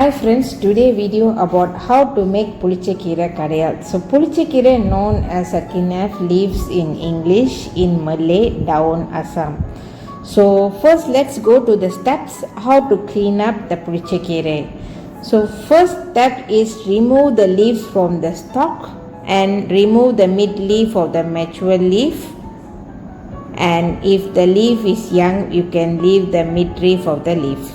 Hi friends, today video about how to make pulichakira kadayal. So pulichakira known as a kinaf leaves in English, in Malay, down Assam. So first let's go to the steps how to clean up the pulichakira. So first step is remove the leaves from the stalk and remove the mid leaf of the mature leaf. And if the leaf is young, you can leave the mid leaf of the leaf.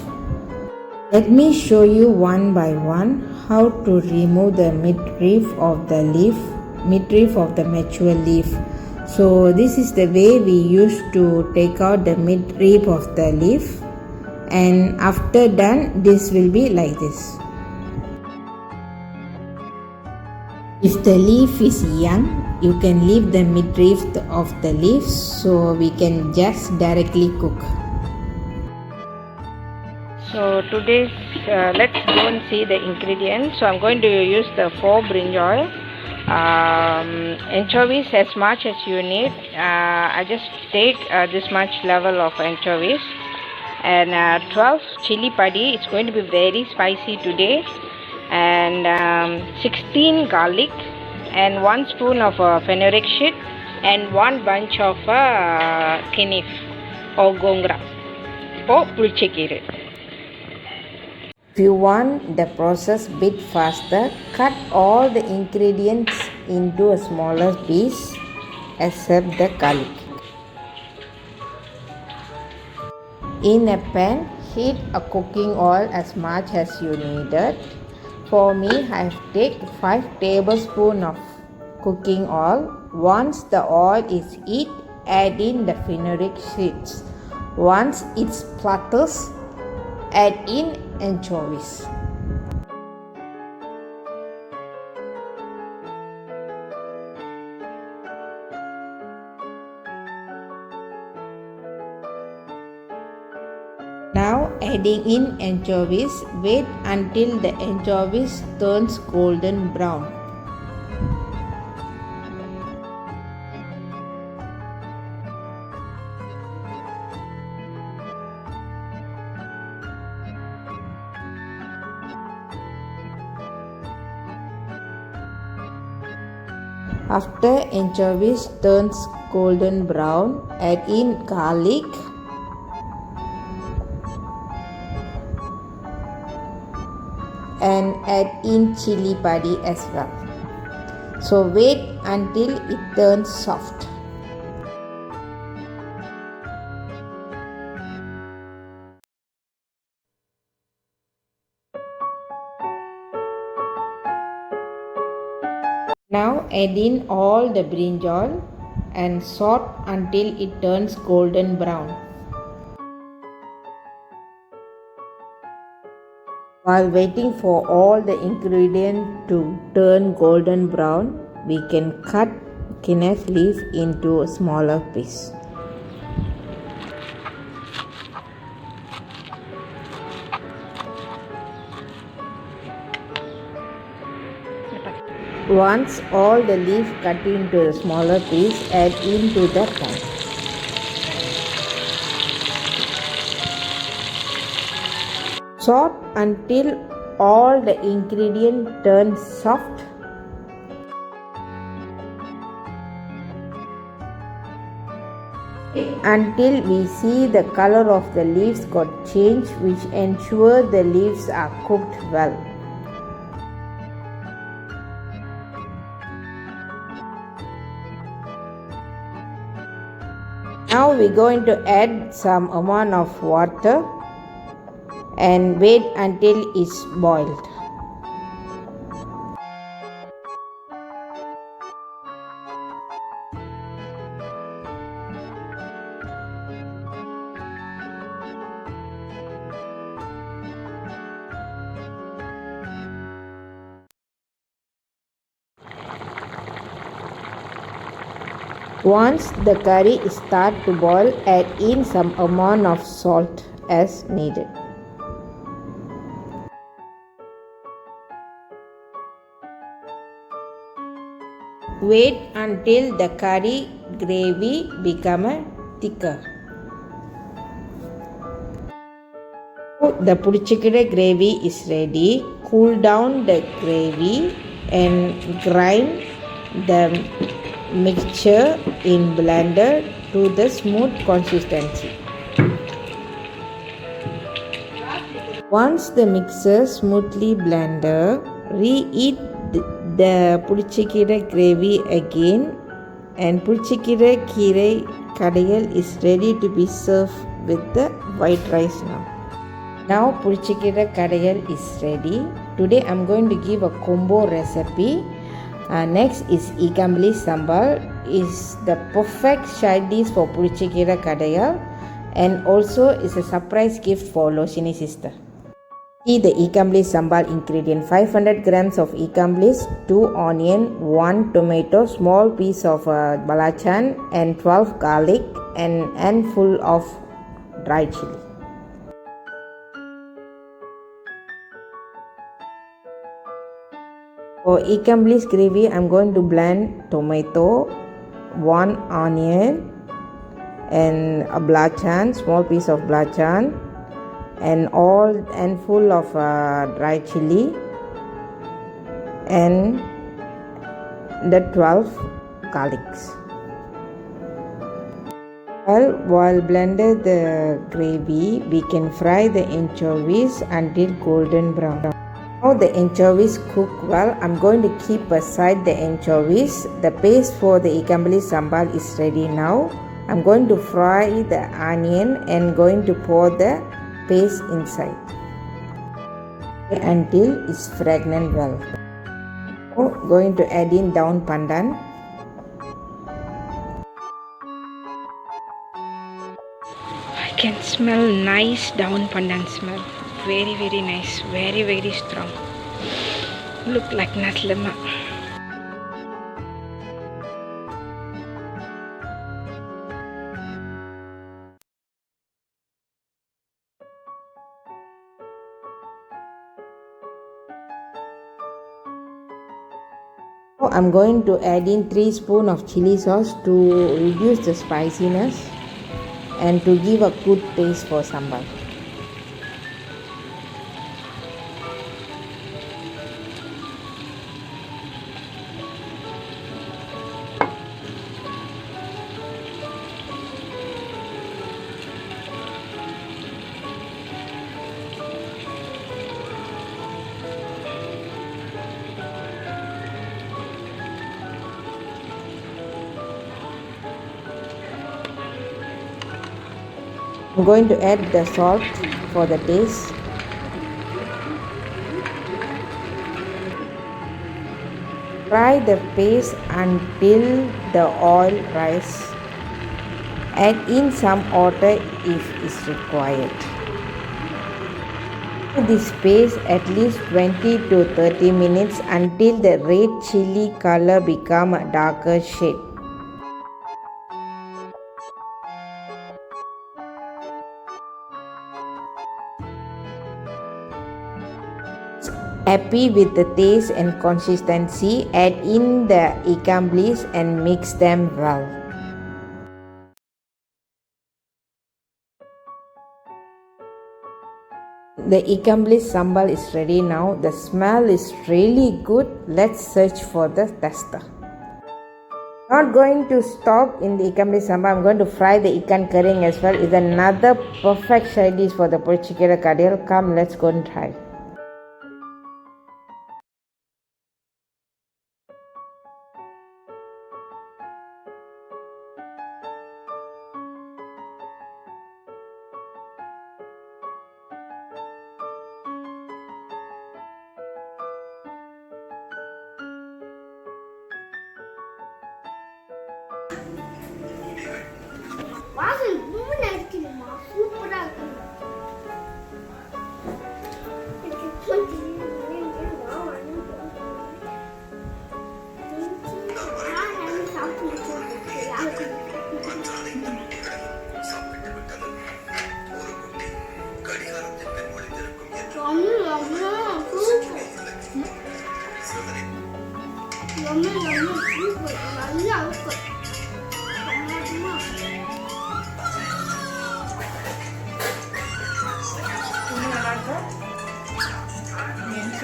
Let me show you one by one how to remove the midleaf of the mature leaf. So this is the way we used to take out the midleaf of the leaf, and after done this will be like this. If the leaf is young, you can leave the midleaf of the leaf so we can just directly cook. So today let's go and see the ingredients. So I'm going to use the 4 brinjal, anchovies as much as you need. I just take this much level of anchovies, and 12 chili padi. It's going to be very spicy today, and 16 garlic, and 1 spoon of fenugreek seed, and 1 bunch of kinif or gongra or pulichakira. If you want the process bit faster, cut all the ingredients into a smaller piece except the garlic. In a pan, heat a cooking oil as much as you needed. For me, I have taken 5 tablespoons of cooking oil. Once the oil is heat, add in the fenugreek seeds. Once it splutters, add in anchovies. Now adding in anchovies, wait until the anchovies turns golden brown. After anchovies turns golden brown, add in garlic, and add in chili padi as well. So wait until it turns soft. Now add in all the brinjal and saute until it turns golden brown. While waiting for all the ingredients to turn golden brown, we can cut kinaf leaf into a smaller piece. Once all the leaf cut into a smaller piece, add into the pan. Saute until all the ingredients turn soft. Until we see the color of the leaves got changed, which ensure the leaves are cooked well. Now we're going to add some amount of water and wait until it's boiled. Once the curry starts to boil, add in some amount of salt as needed. Wait until the curry gravy becomes thicker. the pulichikira gravy is ready. Cool down the gravy and grind the mixture in blender to the smooth consistency. Once the mixer smoothly blended, reheat the pulichikira gravy again, and pulichikira keerai kadayal is ready to be served with the white rice now. Now pulichikira kadayal is ready. Today I'm going to give a combo recipe. Next is ikambli sambal. Is the perfect side dish for pulichikira kadayal, and also is a surprise gift for Loshini sister. See the ikambli sambal ingredient: 500 grams of ikamblis, 2 onion, 1 tomato, small piece of balachan, and 12 garlic, and handful of dry chili. For ikamblis gravy, I'm going to blend tomato, 1 onion, and a balachan, small piece of balachan, and full of dry chili, and the 12 garlics. While blending the gravy, we can fry the anchovies until golden brown. Now the anchovies cook well, I'm going to keep aside the anchovies. The paste for the ikambli sambal is ready now. I'm going to fry the onion and going to pour the paste inside until it's fragrant well. Now going to add in daun pandan. I can smell nice daun pandan smell. Very nice, very strong. Look like nasi lemak. Now I'm going to add in 3 spoons of chili sauce to reduce the spiciness and to give a good taste for sambal. I'm going to add the salt for the taste. Fry the paste until the oil rises. Add in some water if is required. This paste at least 20 to 30 minutes until the red chili color become a darker shade. Happy with the taste and consistency, add in the ikamblis and mix them well. The ikamblis sambal is ready now. The smell is really good. Let's search for the tester. Not going to stop in the ikamblis sambal. I'm going to fry the ikan kering as well. It's another perfect side dish for the pulichikira kadayal. Come, let's go and try.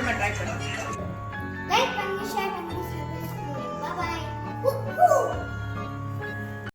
நம்ம try பண்ணுவோம்